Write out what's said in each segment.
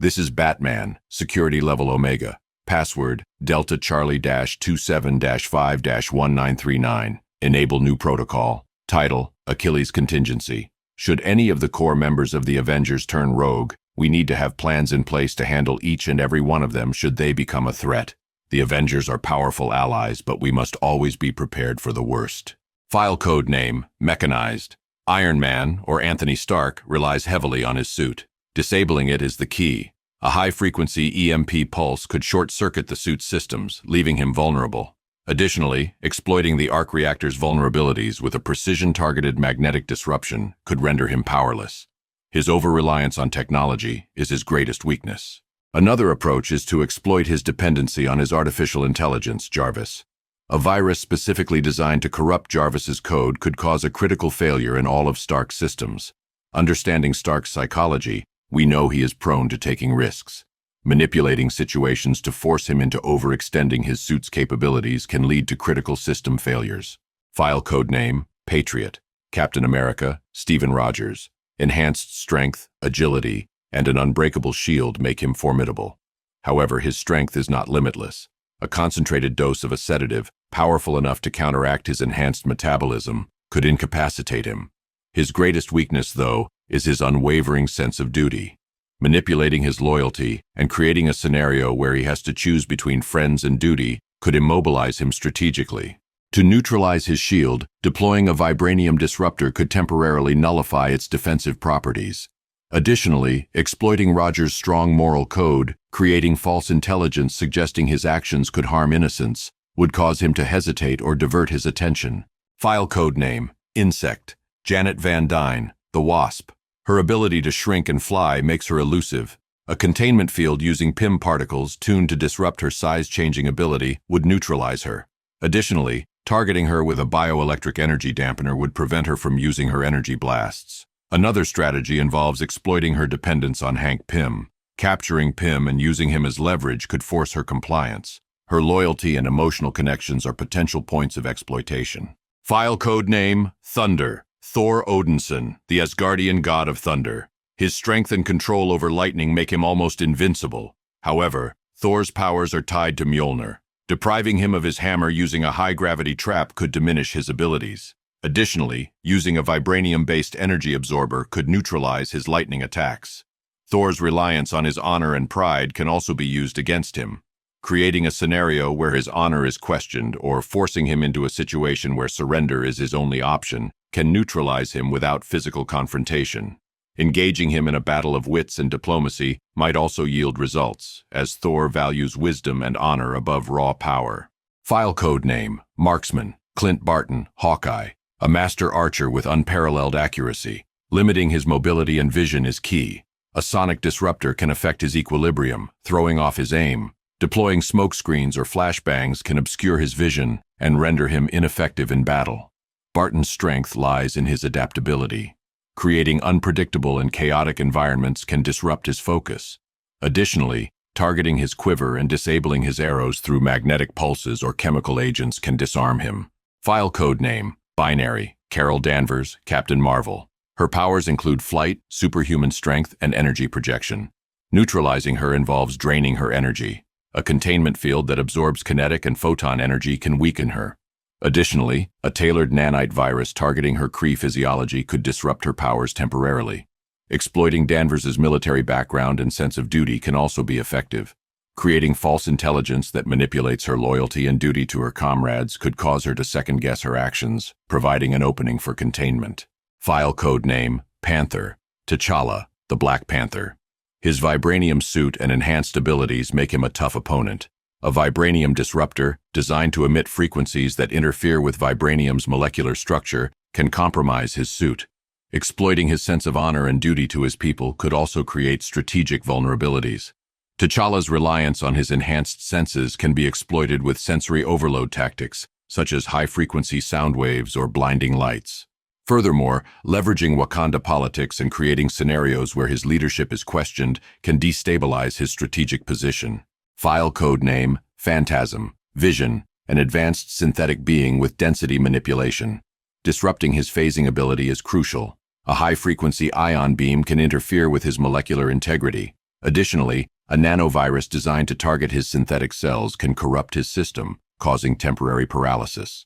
This is Batman, security level Omega. Password, Delta Charlie-27-5-1939. Enable new protocol. Title, Achilles Contingency. Should any of the core members of the Avengers turn rogue, we need to have plans in place to handle each and every one of them should they become a threat. The Avengers are powerful allies, but we must always be prepared for the worst. File code name, Mechanized. Iron Man, or Anthony Stark, relies heavily on his suit. Disabling it is the key. A high-frequency EMP pulse could short-circuit the suit's systems, leaving him vulnerable. Additionally, exploiting the arc reactor's vulnerabilities with a precision-targeted magnetic disruption could render him powerless. His over-reliance on technology is his greatest weakness. Another approach is to exploit his dependency on his artificial intelligence, Jarvis. A virus specifically designed to corrupt Jarvis's code could cause a critical failure in all of Stark's systems. Understanding Stark's psychology, we know he is prone to taking risks. Manipulating situations to force him into overextending his suit's capabilities can lead to critical system failures. File code name, Patriot. Captain America, Stephen Rogers. Enhanced strength, agility, and an unbreakable shield make him formidable. However, his strength is not limitless. A concentrated dose of a sedative, powerful enough to counteract his enhanced metabolism, could incapacitate him. His greatest weakness, though, is his unwavering sense of duty. Manipulating his loyalty and creating a scenario where he has to choose between friends and duty could immobilize him strategically. To neutralize his shield, deploying a vibranium disruptor could temporarily nullify its defensive properties. Additionally, exploiting Rogers' strong moral code, creating false intelligence suggesting his actions could harm innocents, would cause him to hesitate or divert his attention. File code name, Insect. Janet Van Dyne, the Wasp. Her ability to shrink and fly makes her elusive. A containment field using PIM particles tuned to disrupt her size-changing ability would neutralize her. Additionally, targeting her with a bioelectric energy dampener would prevent her from using her energy blasts. Another strategy involves exploiting her dependence on Hank Pym. Capturing Pym and using him as leverage could force her compliance. Her loyalty and emotional connections are potential points of exploitation. File code name, Thunder. Thor Odinson, the Asgardian god of thunder. His strength and control over lightning make him almost invincible. However, Thor's powers are tied to Mjolnir. Depriving him of his hammer using a high-gravity trap could diminish his abilities. Additionally, using a vibranium-based energy absorber could neutralize his lightning attacks. Thor's reliance on his honor and pride can also be used against him. Creating a scenario where his honor is questioned or forcing him into a situation where surrender is his only option can neutralize him without physical confrontation. Engaging him in a battle of wits and diplomacy might also yield results, as Thor values wisdom and honor above raw power. File code name, Marksman. Clint Barton, Hawkeye. A master archer with unparalleled accuracy. Limiting his mobility and vision is key. A sonic disruptor can affect his equilibrium, throwing off his aim. Deploying smokescreens or flashbangs can obscure his vision and render him ineffective in battle. Barton's strength lies in his adaptability. Creating unpredictable and chaotic environments can disrupt his focus. Additionally, targeting his quiver and disabling his arrows through magnetic pulses or chemical agents can disarm him. File code name, Binary. Carol Danvers, Captain Marvel. Her powers include flight, superhuman strength, and energy projection. Neutralizing her involves draining her energy. A containment field that absorbs kinetic and photon energy can weaken her. Additionally, a tailored nanite virus targeting her Kree physiology could disrupt her powers temporarily. Exploiting Danvers's military background and sense of duty can also be effective. Creating false intelligence that manipulates her loyalty and duty to her comrades could cause her to second-guess her actions, providing an opening for containment. File code name, Panther. T'Challa, the Black Panther. His vibranium suit and enhanced abilities make him a tough opponent. A vibranium disruptor, designed to emit frequencies that interfere with vibranium's molecular structure, can compromise his suit. Exploiting his sense of honor and duty to his people could also create strategic vulnerabilities. T'Challa's reliance on his enhanced senses can be exploited with sensory overload tactics, such as high-frequency sound waves or blinding lights. Furthermore, leveraging Wakanda politics and creating scenarios where his leadership is questioned can destabilize his strategic position. File code name, Phantasm. Vision, an advanced synthetic being with density manipulation. Disrupting his phasing ability is crucial. A high-frequency ion beam can interfere with his molecular integrity. Additionally, a nanovirus designed to target his synthetic cells can corrupt his system, causing temporary paralysis.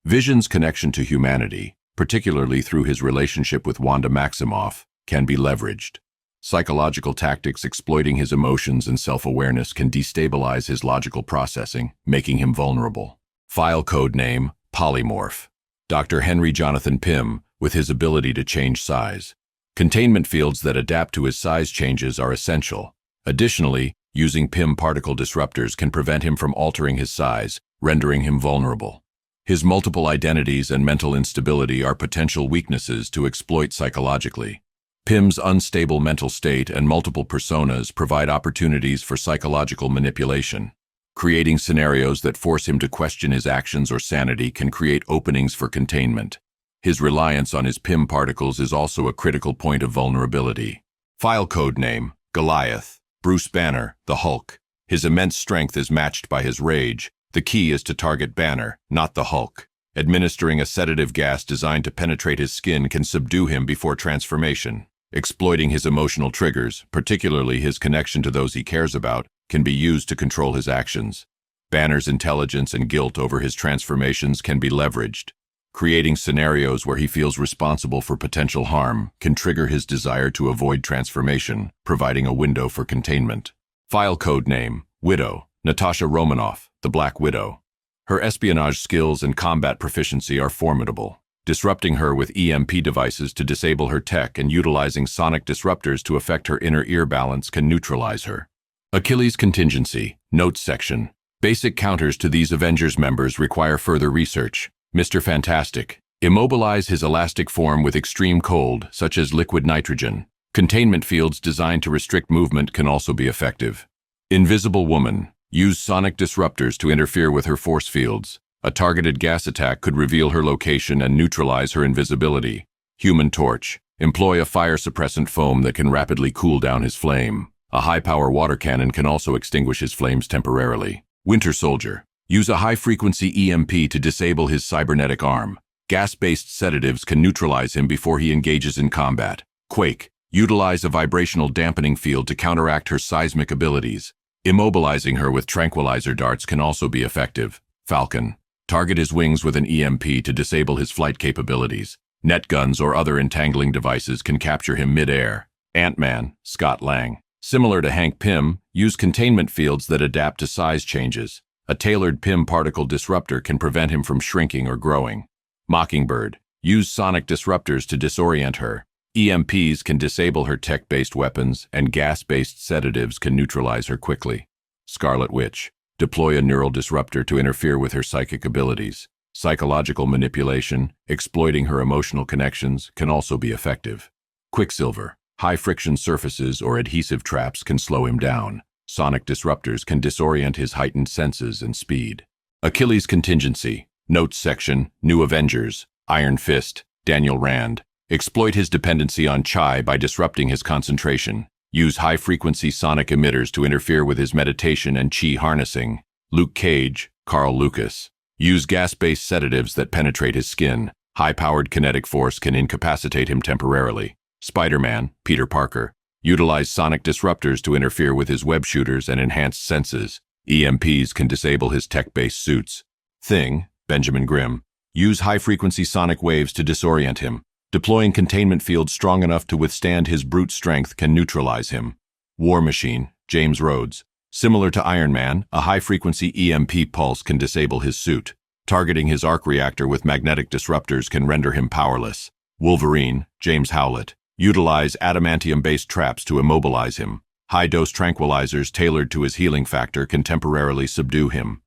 Vision's connection to humanity, particularly through his relationship with Wanda Maximoff, can be leveraged. Psychological tactics exploiting his emotions and self-awareness can destabilize his logical processing, making him vulnerable. File code name, Polymorph. Dr. Henry Jonathan Pym, with his ability to change size. Containment fields that adapt to his size changes are essential. Additionally, using Pym particle disruptors can prevent him from altering his size, rendering him vulnerable. His multiple identities and mental instability are potential weaknesses to exploit psychologically. Pym's unstable mental state and multiple personas provide opportunities for psychological manipulation. Creating scenarios that force him to question his actions or sanity can create openings for containment. His reliance on his Pym particles is also a critical point of vulnerability. File code name, Goliath. Bruce Banner, the Hulk. His immense strength is matched by his rage. The key is to target Banner, not the Hulk. Administering a sedative gas designed to penetrate his skin can subdue him before transformation. Exploiting his emotional triggers, particularly his connection to those he cares about, can be used to control his actions. Banner's intelligence and guilt over his transformations can be leveraged. Creating scenarios where he feels responsible for potential harm can trigger his desire to avoid transformation, providing a window for containment. File code name, Widow. Natasha Romanoff, the Black Widow. Her espionage skills and combat proficiency are formidable. Disrupting her with EMP devices to disable her tech and utilizing sonic disruptors to affect her inner ear balance can neutralize her. Achilles Contingency, Notes section. Basic counters to these Avengers members require further research. Mr. Fantastic. Immobilize his elastic form with extreme cold, such as liquid nitrogen. Containment fields designed to restrict movement can also be effective. Invisible Woman. Use sonic disruptors to interfere with her force fields. A targeted gas attack could reveal her location and neutralize her invisibility. Human Torch. Employ a fire suppressant foam that can rapidly cool down his flame. A high-power water cannon can also extinguish his flames temporarily. Winter Soldier. Use a high-frequency EMP to disable his cybernetic arm. Gas-based sedatives can neutralize him before he engages in combat. Quake. Utilize a vibrational dampening field to counteract her seismic abilities. Immobilizing her with tranquilizer darts can also be effective. Falcon. Target his wings with an EMP to disable his flight capabilities. Net guns or other entangling devices can capture him mid-air. Ant-Man. Scott Lang. Similar to Hank Pym, use containment fields that adapt to size changes. A tailored Pym particle disruptor can prevent him from shrinking or growing. Mockingbird. Use sonic disruptors to disorient her. EMPs can disable her tech-based weapons, and gas-based sedatives can neutralize her quickly. Scarlet Witch. Deploy a neural disruptor to interfere with her psychic abilities. Psychological manipulation, exploiting her emotional connections, can also be effective. Quicksilver. High-friction surfaces or adhesive traps can slow him down. Sonic disruptors can disorient his heightened senses and speed. Achilles Contingency. Notes section, New Avengers. Iron Fist. Daniel Rand. Exploit his dependency on Chai by disrupting his concentration. Use high-frequency sonic emitters to interfere with his meditation and chi harnessing. Luke Cage. Carl Lucas. Use gas-based sedatives that penetrate his skin. High-powered kinetic force can incapacitate him temporarily. Spider-Man. Peter Parker. Utilize sonic disruptors to interfere with his web shooters and enhanced senses. EMPs can disable his tech-based suits. Thing. Benjamin Grimm. Use high-frequency sonic waves to disorient him. Deploying containment fields strong enough to withstand his brute strength can neutralize him. War Machine. James Rhodes. Similar to Iron Man, a high-frequency EMP pulse can disable his suit. Targeting his arc reactor with magnetic disruptors can render him powerless. Wolverine. James Howlett. Utilize adamantium-based traps to immobilize him. High-dose tranquilizers tailored to his healing factor can temporarily subdue him.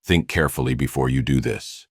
Think carefully before you do this.